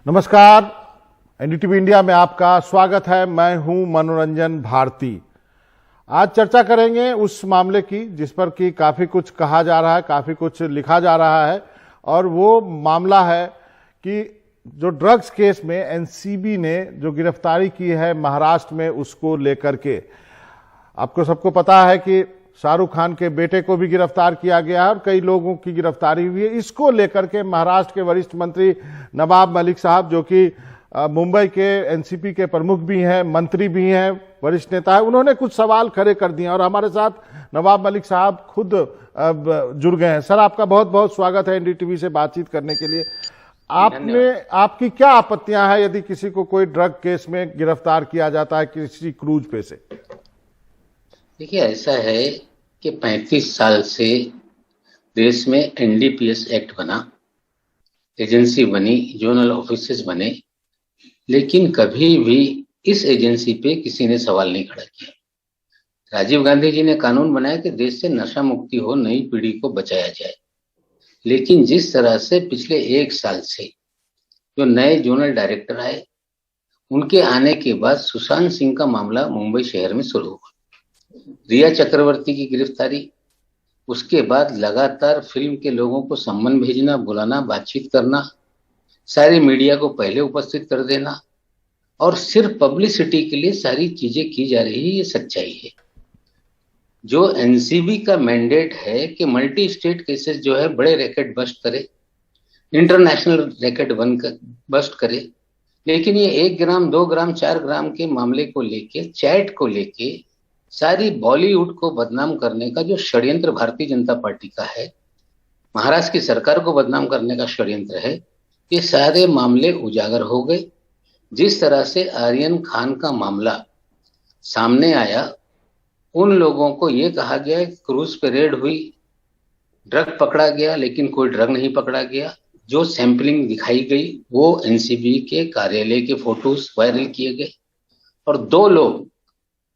नमस्कार। NDTV India में आपका स्वागत है। मैं हूं मनोरंजन भारती। आज चर्चा करेंगे उस मामले की जिस पर कि काफी कुछ कहा जा रहा है, काफी कुछ लिखा जा रहा है, और वो मामला है कि जो ड्रग्स केस में एनसीबी ने जो गिरफ्तारी की है महाराष्ट्र में, उसको लेकर के आपको सबको पता है कि शाहरुख खान के बेटे को भी गिरफ्तार किया गया है और कई लोगों की गिरफ्तारी हुई है। इसको लेकर के महाराष्ट्र के वरिष्ठ मंत्री नवाब मलिक साहब, जो कि मुंबई के एनसीपी के प्रमुख भी हैं, मंत्री भी हैं, वरिष्ठ नेता है, उन्होंने कुछ सवाल खड़े कर दिए और हमारे साथ नवाब मलिक साहब खुद जुड़ गए हैं। सर, आपका बहुत बहुत स्वागत है एनडीटीवी से बातचीत करने के लिए। आपकी क्या आपत्तियां हैं यदि किसी को कोई ड्रग केस में गिरफ्तार किया जाता है किसी क्रूज पे से? देखिए, ऐसा है कि 35 साल से देश में एनडीपीएस एक्ट बना, एजेंसी बनी, जोनल ऑफिसेस बने, लेकिन कभी भी इस एजेंसी पे किसी ने सवाल नहीं खड़ा किया। राजीव गांधी जी ने कानून बनाया कि देश से नशा मुक्ति हो, नई पीढ़ी को बचाया जाए, लेकिन जिस तरह से पिछले 1 साल से जो नए जोनल डायरेक्टर आए, उनके आने के बाद सुशांत सिंह का मामला मुंबई शहर में शुरू हुआ, रिया चक्रवर्ती की गिरफ्तारी, उसके बाद लगातार फिल्म के लोगों को सम्मन भेजना, बुलाना, बातचीत करना, सारी मीडिया को पहले उपस्थित कर देना और सिर्फ पब्लिसिटी के लिए सारी चीजें की जा रही है। ये सच्चाई है। जो एनसीबी का मैंडेट है कि मल्टी स्टेट केसेस जो है बड़े रैकेट बस्ट करे, इंटरनेशनल रैकेट बस्ट करे, लेकिन ये 1 ग्राम 2 ग्राम 4 ग्राम के मामले को लेके, चैट को लेके सारी बॉलीवुड को बदनाम करने का जो षड्यंत्र भारतीय जनता पार्टी का है, महाराष्ट्र की सरकार को बदनाम करने का षड्यंत्र है, ये सारे मामले उजागर हो गए। जिस तरह से आर्यन खान का मामला सामने आया, उन लोगों को ये कहा गया क्रूज पे रेड हुई, ड्रग पकड़ा गया, लेकिन कोई ड्रग नहीं पकड़ा गया। जो सैंपलिंग दिखाई गई वो एनसीबी के कार्यालय के फोटोज वायरल किए गए और 2 लोग,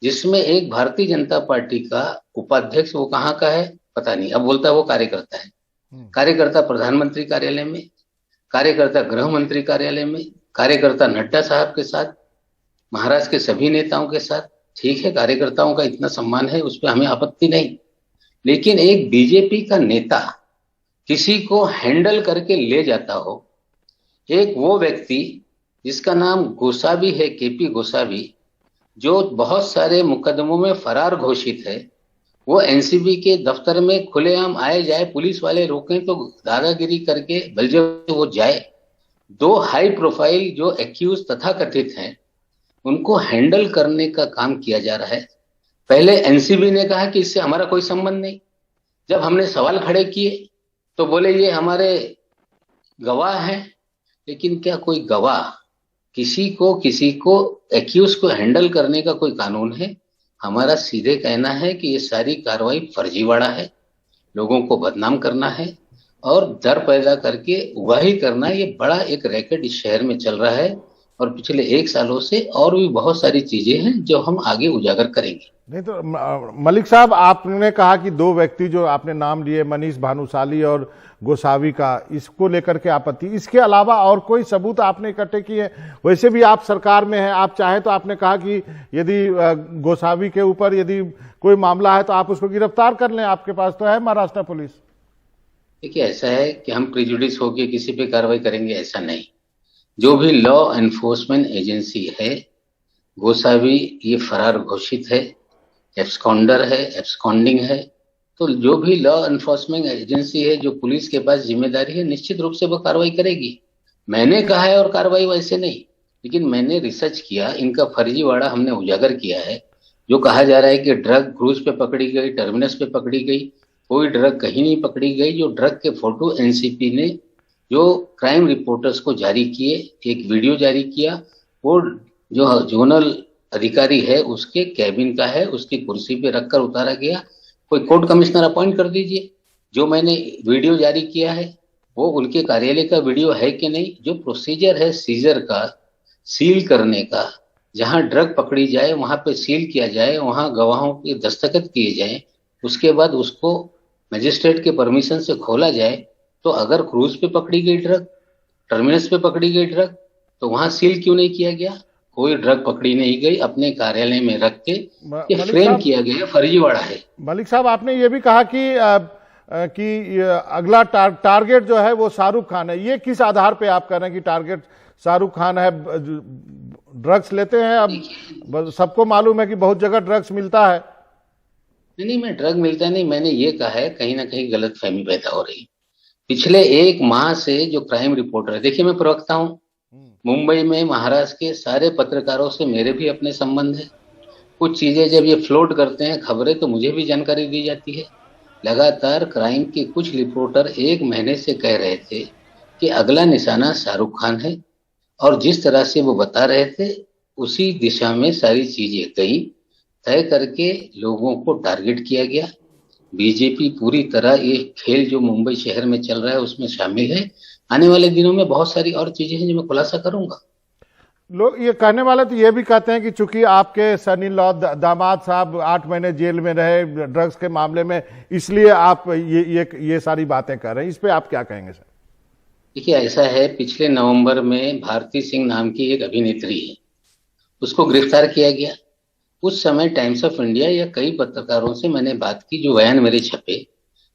जिसमें एक भारतीय जनता पार्टी का उपाध्यक्ष, वो कहाँ का है पता नहीं, अब बोलता है वो कार्यकर्ता है, कार्यकर्ता प्रधानमंत्री कार्यालय में, कार्यकर्ता गृह मंत्री कार्यालय में, कार्यकर्ता नड्डा साहब के साथ, महाराष्ट्र के सभी नेताओं के साथ। ठीक है, कार्यकर्ताओं का इतना सम्मान है, उस पर हमें आपत्ति नहीं, लेकिन एक बीजेपी का नेता किसी को हैंडल करके ले जाता हो, एक वो व्यक्ति जिसका नाम गोसावी है, केपी गोसावी, जो बहुत सारे मुकदमों में फरार घोषित है, वो एनसीबी के दफ्तर में खुलेआम आए जाए, पुलिस वाले रोकें तो दादागिरी करके बलजबरी वो जाए। 2 हाई प्रोफाइल जो एक्यूज तथा कथित हैं, उनको हैंडल करने का काम किया जा रहा है। पहले एनसीबी ने कहा कि इससे हमारा कोई संबंध नहीं। जब हमने सवाल खड़े किए तो बोले ये हमारे गवाह हैं, लेकिन क्या कोई गवाह किसी को एक्यूज को हैंडल करने का कोई कानून है? हमारा सीधे कहना है कि ये सारी कार्रवाई फर्जीवाड़ा है, लोगों को बदनाम करना है और डर पैदा करके उगाही करना। ये बड़ा एक रैकेट इस शहर में चल रहा है और पिछले 1 सालों से और भी बहुत सारी चीजें हैं जो हम आगे उजागर करेंगे। नहीं तो मलिक साहब, आपने कहा कि 2 व्यक्ति जो आपने नाम लिए, मनीष भानुशाली और गोसावी का, इसको लेकर के आपत्ति, इसके अलावा और कोई सबूत आपने इकट्ठे किए? वैसे भी आप सरकार में हैं, आप चाहे तो आपने कहा कि यदि गोसावी के ऊपर यदि कोई मामला है तो आप उसको गिरफ्तार कर लें, आपके पास तो है महाराष्ट्र पुलिस। देखिए, ऐसा है कि हम प्रिजुडिस होकर किसी पे कार्रवाई करेंगे, ऐसा नहीं। जो भी लॉ एनफोर्समेंट एजेंसी है, गोसावी ये फरार घोषित है, एब्सकॉन्डर है, एब्सकॉन्डिंग है, तो जो भी लॉ एनफोर्समेंट एजेंसी है, जो पुलिस के पास जिम्मेदारी है, निश्चित रूप से वो कार्रवाई करेगी। मैंने कहा है और कार्रवाई वैसे नहीं, लेकिन मैंने रिसर्च किया, इनका फर्जीवाड़ा हमने उजागर किया है। जो कहा जा रहा है कि ड्रग क्रूज पे पकड़ी गई, टर्मिनस पे पकड़ी गई, कोई ड्रग कहीं नहीं पकड़ी गई। जो ड्रग के फोटो एनसीपी ने जो क्राइम रिपोर्टर्स को जारी किए, एक वीडियो जारी किया, वो जो जोनल अधिकारी है उसके कैबिन का है, उसकी कुर्सी पे रखकर उतारा गया। कोई कोर्ट कमिश्नर अपॉइंट कर दीजिए। जो मैंने वीडियो जारी किया है वो उनके कार्यालय का वीडियो है कि नहीं। जो प्रोसीजर है सीजर का, सील करने का, जहां ड्रग पकड़ी जाए वहां पे सील किया जाए, वहां गवाहों के दस्तखत किए जाए, उसके बाद उसको मजिस्ट्रेट के परमिशन से खोला जाए, तो अगर क्रूज पे पकड़ी गई ड्रग, टर्मिनस पे पकड़ी गई ड्रग, तो वहां सील क्यों नहीं किया गया? कोई ड्रग पकड़ी नहीं गई, अपने कार्यालय में रख के ये मलिक फ्रेम साहब, किया गया, फर्जीवाड़ा है। मलिक साहब, आपने ये भी कहा कि अगला टारगेट जो है वो शाहरुख खान है। ये किस आधार पे आप कह रहे हैं कि टारगेट शाहरुख खान है? ड्रग्स लेते हैं अब, सबको मालूम है कि बहुत जगह ड्रग्स मिलता है। नहीं नहीं, मैं ड्रग मिलता नहीं, मैंने ये कहा है कहीं ना कहीं गलत फहमी पैदा हो रही। पिछले एक माह से जो क्राइम रिपोर्टर है, देखिए मैं प्रवक्ता हूँ, मुंबई में महाराष्ट्र के सारे पत्रकारों से मेरे भी अपने संबंध है। कुछ चीजें जब ये फ्लोट करते हैं खबरें, तो मुझे भी जानकारी दी जाती है। लगातार क्राइम के कुछ रिपोर्टर एक महीने से कह रहे थे कि अगला निशाना शाहरुख खान है, और जिस तरह से वो बता रहे थे उसी दिशा में सारी चीजें गई, तय करके लोगों को टारगेट किया गया। बीजेपी पूरी तरह ये खेल जो मुंबई शहर में चल रहा है उसमें शामिल है। आने वाले दिनों में बहुत सारी और चीजें हैं जो मैं खुलासा करूंगा। लोग ये कहने वाले तो ये भी कहते हैं कि चूंकि आपके सन इन लॉ दामाद साहब 8 महीने जेल में रहे ड्रग्स के मामले में, इसलिए आप ये सारी बातें कर रहे हैं। इस पे आप क्या कहेंगे सर? देखिए ऐसा है, पिछले नवंबर में भारती सिंह नाम की एक अभिनेत्री है, उसको गिरफ्तार किया गया। उस समय टाइम्स ऑफ इंडिया या कई पत्रकारों से मैंने बात की, जो बयान मेरे छपे,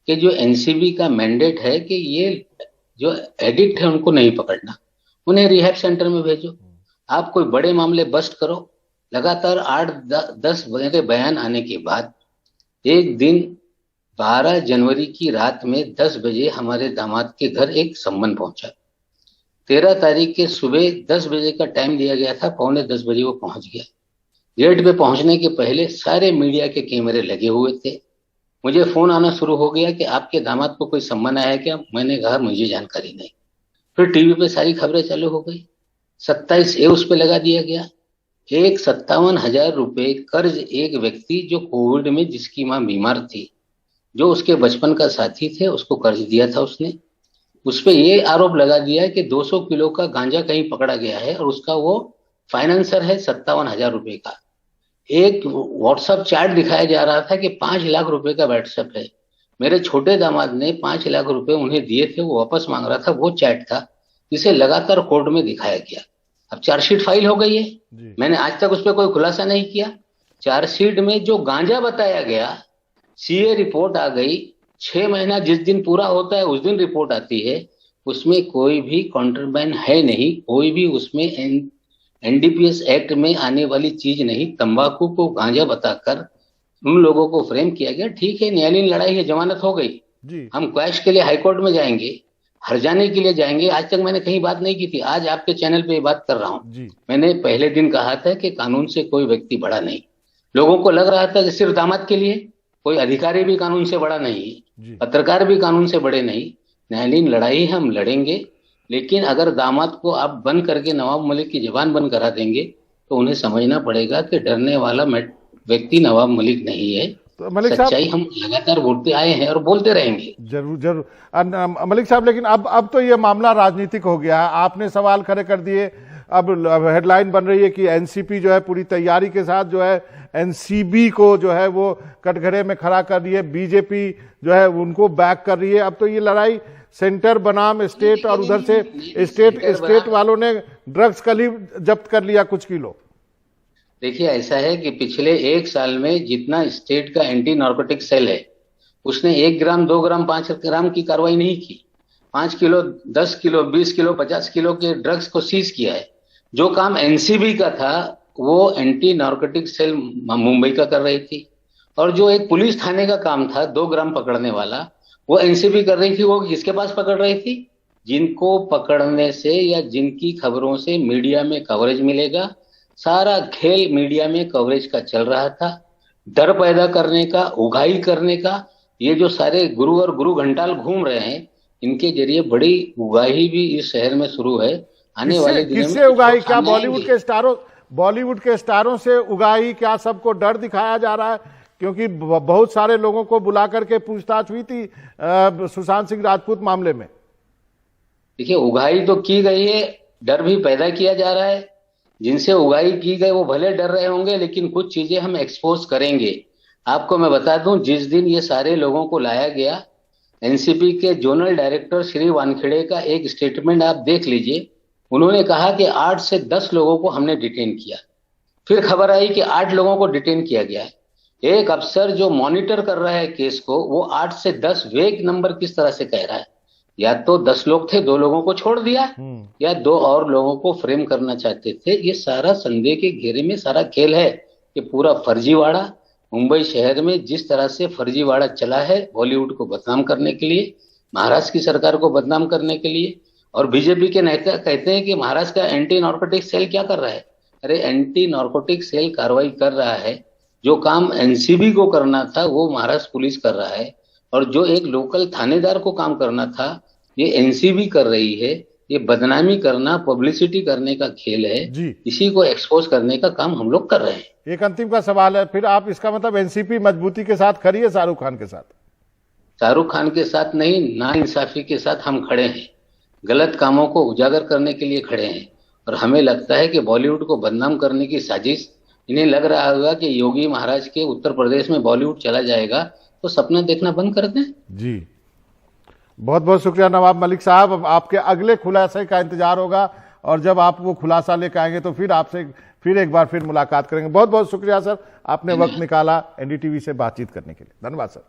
कि जो एनसीबी का मैंडेट है कि ये जो एडिक्ट है उनको नहीं पकड़ना, उन्हें रिहैब सेंटर में भेजो। आप कोई बड़े मामले बस्ट करो। लगातार 8-10 बजे बयान आने के बाद एक दिन 12 जनवरी की रात में 10 बजे हमारे दामाद के घर एक सम्मन पहुंचा। 13 तारीख के सुबह 10 बजे का टाइम दिया गया था, 9:45 बजे वो पहुंच गया। गेट पे पहुंचने के पहले सारे मीडिया के कैमरे लगे हुए थे। मुझे फोन आना शुरू हो गया कि आपके दामाद को कोई सम्मन आया है क्या? मैंने कहा मुझे जानकारी नहीं। फिर टीवी पे सारी खबरें चालू हो गई। 27A उस पे लगा दिया गया। 57,000 रुपए कर्ज एक व्यक्ति जो कोविड में जिसकी मां बीमार थी, जो उसके बचपन का साथी थे, उसको कर्ज दिया था उसने। उस पे ये आरोप लगा दिया कि 200 किलो का गांजा कहीं पकड़ा गया है और उसका वो फाइनेंसर है 57,000 रुपए का। एक व्हाट्सएप चैट दिखाया जा रहा था कि 5 लाख रुपए का व्हाट्सएप है। मेरे छोटे दामाद ने 5 लाख रुपए उन्हें दिए थे, वो वापस मांग रहा था। वो चैट था जिसे लगातार कोर्ट में दिखाया गया। अब चार्जशीट फाइल हो गई है, मैंने आज तक उस पर कोई खुलासा नहीं किया। चार्जशीट में जो गांजा बताया गया, सीए रिपोर्ट आ गई। 6 महीना जिस दिन पूरा होता है उस दिन रिपोर्ट आती है। उसमें कोई भी कॉन्ट्राबैंड है नहीं, कोई भी उसमें एनडीपीएस एक्ट में आने वाली चीज नहीं। तंबाकू को गांजा बताकर उन लोगों को फ्रेम किया गया। ठीक है, न्यायालयीन लड़ाई है, जमानत हो गई, हम क्वैश के लिए हाईकोर्ट में जाएंगे, हर जाने के लिए जाएंगे। आज तक मैंने कहीं बात नहीं की थी, आज आपके चैनल पे ये बात कर रहा हूं। मैंने पहले दिन कहा था कि कानून से कोई व्यक्ति बड़ा नहीं। लोगों को लग रहा था कि सिर्फ दामाद के लिए, कोई अधिकारी भी कानून से बड़ा नहीं है, पत्रकार भी कानून से बड़े नहीं। न्यायालयीन लड़ाई हम लड़ेंगे, लेकिन अगर दामाद को आप बंद करके नवाब मलिक की जुबान बंद करा देंगे तो उन्हें समझना पड़ेगा कि डरने वाला व्यक्ति नवाब मलिक नहीं है। तो मलिक सच्चाई हम लगातार बोलते आए हैं और बोलते रहेंगे। जरूर जरूर मलिक साहब, लेकिन अब तो ये मामला राजनीतिक हो गया है। आपने सवाल खड़े कर दिए। अब हेडलाइन बन रही है कि एनसीपी जो है पूरी तैयारी के साथ जो है एनसीबी को जो है वो कटघरे में खड़ा कर रही है, बीजेपी जो है उनको बैक कर रही है। अब तो ये लड़ाई सेंटर बनाम स्टेट, और उधर से स्टेट वालों ने ड्रग्स कल ही जब्त कर लिया कुछ किलो। देखिए ऐसा है कि पिछले 1 साल में जितना स्टेट का एंटी नार्कोटिक सेल है, उसने 1 ग्राम 2 ग्राम 5 ग्राम की कार्रवाई नहीं की। 5 किलो 10 किलो 20 किलो 50 किलो के ड्रग्स को सीज किया है। जो काम एनसीबी का था वो एंटी नार्कोटिक सेल मुंबई का कर रही थी, और जो एक पुलिस थाने का काम था 2 ग्राम पकड़ने वाला, वो एनसीबी कर रही थी। वो किसके पास पकड़ रही थी? जिनको पकड़ने से या जिनकी खबरों से मीडिया में कवरेज मिलेगा। सारा खेल मीडिया में कवरेज का चल रहा था, डर पैदा करने का, उगाही करने का। ये जो सारे गुरु और गुरु घंटाल घूम रहे हैं, इनके जरिए बड़ी उगाही भी इस शहर में शुरू है। आने वाले दिनों में किससे उगाही? क्या बॉलीवुड के स्टारों से उगाही? क्या सबको डर दिखाया जा रहा है? क्योंकि बहुत सारे लोगों को बुला करके पूछताछ हुई थी सुशांत सिंह राजपूत मामले में। देखिए उगाही तो की गई है, डर भी पैदा किया जा रहा है। जिनसे उगाही की गई वो भले डर रहे होंगे, लेकिन कुछ चीजें हम एक्सपोज करेंगे। आपको मैं बता दूं, जिस दिन ये सारे लोगों को लाया गया, एनसीबी के जोनल डायरेक्टर श्री वानखेड़े का एक स्टेटमेंट आप देख लीजिए। उन्होंने कहा कि 8 से 10 लोगों को हमने डिटेन किया। फिर खबर आई कि 8 लोगों को डिटेन किया गया है। एक अफसर जो मॉनिटर कर रहा है केस को, वो 8 से 10 वेग नंबर किस तरह से कह रहा है? या तो 10 लोग थे, 2 लोगों को छोड़ दिया, या 2 और लोगों को फ्रेम करना चाहते थे। ये सारा संदेह के घेरे में सारा खेल है कि पूरा फर्जीवाड़ा मुंबई शहर में जिस तरह से फर्जीवाड़ा चला है, बॉलीवुड को बदनाम करने के लिए, महाराष्ट्र की सरकार को बदनाम करने के लिए। और बीजेपी के नेता कहते हैं कि महाराष्ट्र का एंटी नार्कोटिक सेल क्या कर रहा है? अरे एंटी नार्कोटिक सेल कार्रवाई कर रहा है। जो काम एनसीबी को करना था वो महाराष्ट्र पुलिस कर रहा है, और जो एक लोकल थानेदार को काम करना था ये एनसीबी कर रही है। ये बदनामी करना, पब्लिसिटी करने का खेल है जी। इसी को एक्सपोज करने का काम हम लोग कर रहे हैं। एक अंतिम का सवाल है, फिर आप इसका मतलब एनसीपी मजबूती के साथ खड़ी है शाहरुख खान के साथ? शाहरुख खान के साथ नहीं, ना इंसाफी के साथ हम खड़े हैं। गलत कामों को उजागर करने के लिए खड़े हैं। और हमें लगता है कि बॉलीवुड को बदनाम करने की साजिश, इन्हें लग रहा होगा कि योगी महाराज के उत्तर प्रदेश में बॉलीवुड चला जाएगा, तो सपना देखना बंद कर दें। जी, बहुत बहुत शुक्रिया नवाब मलिक साहब। अब आपके अगले खुलासे का इंतजार होगा, और जब आप वो खुलासा लेकर आएंगे तो फिर आपसे फिर एक बार फिर मुलाकात करेंगे। बहुत बहुत शुक्रिया सर, आपने वक्त निकाला एनडीटीवी से बातचीत करने के लिए। धन्यवाद सर।